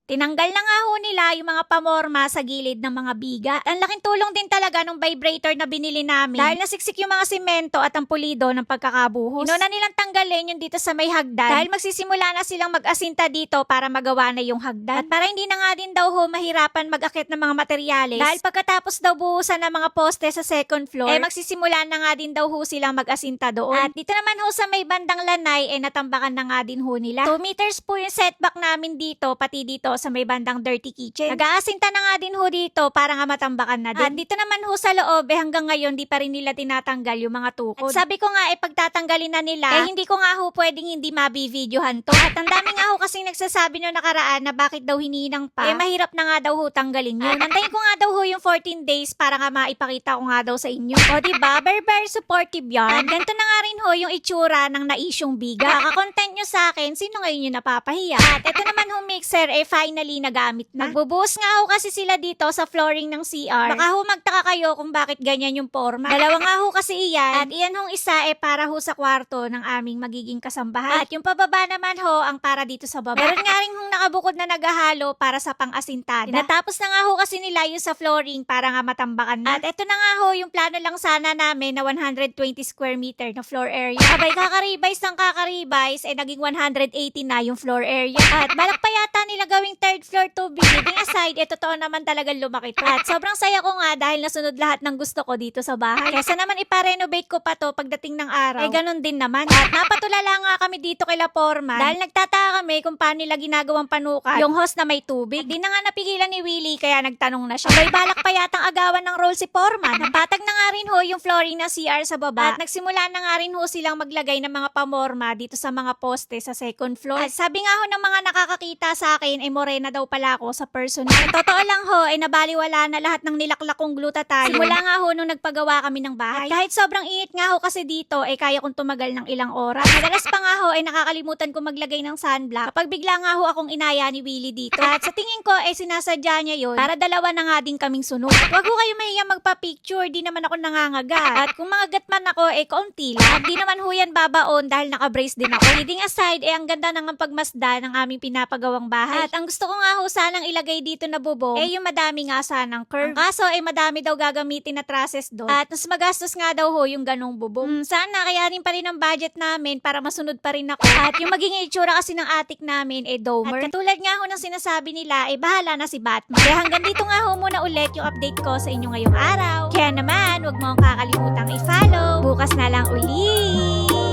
Tinanggal na nga ho nila yung mga pamorma sa gilid ng mga biga. Ang laking tulong din talaga ng vibrator na binili namin dahil nasiksik yung mga simento at ang pulido ng pagkakabuhos. Inuna nilang tanggalin yung dito sa may hagdan dahil magsisimula na silang mag-asinta dito para magawa na yung hagdan. At para hindi na nga din daw ho mahirapan mag-akit ng mga materyales dahil pagkatapos daw buhusan ng mga poste sa second floor, magsisimula na nga din daw ho silang mag-asinta doon. At dito naman ho sa may bandang lanay, natambakan na nga din ho nila. 2 meters po yung setback namin dito, pati dito sa may bandang dirty kitchen. Nag-aasinta na nga din ho dito para nga matambakan na din. At dito naman ho sa loob, hanggang ngayon di pa rin nila tinatanggal yung mga tukod. At sabi ko nga, pagtatanggalin na nila, hindi ko nga ho pwedeng hindi mabi-videohan to. At ang dami nga ho kasing nagsasabi no nakaraan na bakit daw hininang pa. Mahirap na nga daw ho tanggalin yun. Antayin ko nga daw ho yung 14 days para nga maipakita ko nga daw sa inyo. O diba, very supportive yan. At ganito na nga rin ho yung itsura ng naisyong biga. Kaka-content nyo sa akin, sino ngayon yung napapahiya? At ito naman ho mixer, finally nagamit na. Magbubuhos nga ho kasi sila dito sa flooring ng CR. Baka ho magtaka kayo kung bakit ganyan yung forma. Dalawa nga ho kasi iyan. At iyan hong isa para ho sa kwarto ng aming magiging kasambahan. At yung pababa naman ho ang para dito sa baba. Meron nga rin hong nakabukod na naghahalo para sa pang-asintada. Tinatapos na nga ho kasi nila yung sa flooring para nga matambakan na. At ito na nga ho yung plano lang sana namin na 120 square meter na floor area. Abay kakaribais ng kakaribais, naging 180 na yung floor area. At balak pa yata nila gawing third floor to be. Leaving aside, totoo naman talagang lumaki to. At sobrang saya ko nga dahil nasunod lahat ng gusto ko dito sa bahay. Kesa naman ipa-renovate ko pa to pagdating ng araw, ganun din naman. At napatulala nga kami dito kay La Forman dahil nagtataka kami kung paano nila ginagawang panukat yung hose na may tubig. At di na nga napigilan ni Willie kaya nagtanong na siya. Abay balak pa yatang agawan ng role si Foreman. Napatag na nga rin ho yung flooring ng CR sa baba. At nagsimula na nga rin ho silang maglagay ng mga pamorma dito sa mga poste sa second floor. At sabi nga ho ng mga nakakakita sa akin, morena daw pala ako sa personal. At totoo lang ho, nabaliwala na lahat ng nilaklak kong glutathione. Simula nga ho nung nagpagawa kami ng bahay. At kahit sobrang init nga ho kasi dito, kaya kong tumagal ng ilang oras. Madalas pa nga ho, nakakalimutan ko maglagay ng sunblock kapag bigla nga ho akong inaya ni Willie dito. At sa tingin ko, sinasadya niya yun para dalawa na nga din kaming sunod. At wag ho kayo mahiya magpa-picture, di naman ako nangangagat. At kung mga gatman ako, kaunti lang. At di naman ho yan babaon dahil naka-brace din ako. Leading aside, ang ganda ng pagmasda ng aming pinapagawang bahay. At ang gusto ko nga ho sanang ilagay dito na bubong, yung madami nga sanang curve. Ang kaso, madami daw gagamitin na trusses doon. At mas magastos nga daw ho yung ganong bubong. Sana kayanin pa rin ang budget namin para masunod pa rin ako. At yung maging itsura kasi ng attic namin, domer. At katulad nga ho ng sinasabi nila, bahala na si Batman. Kaya hanggang dito nga ho muna ulit yung update ko sa inyo ngayong araw. Kaya naman, wag mo akong kakalimutang i-follow. Bukas na lang ulit.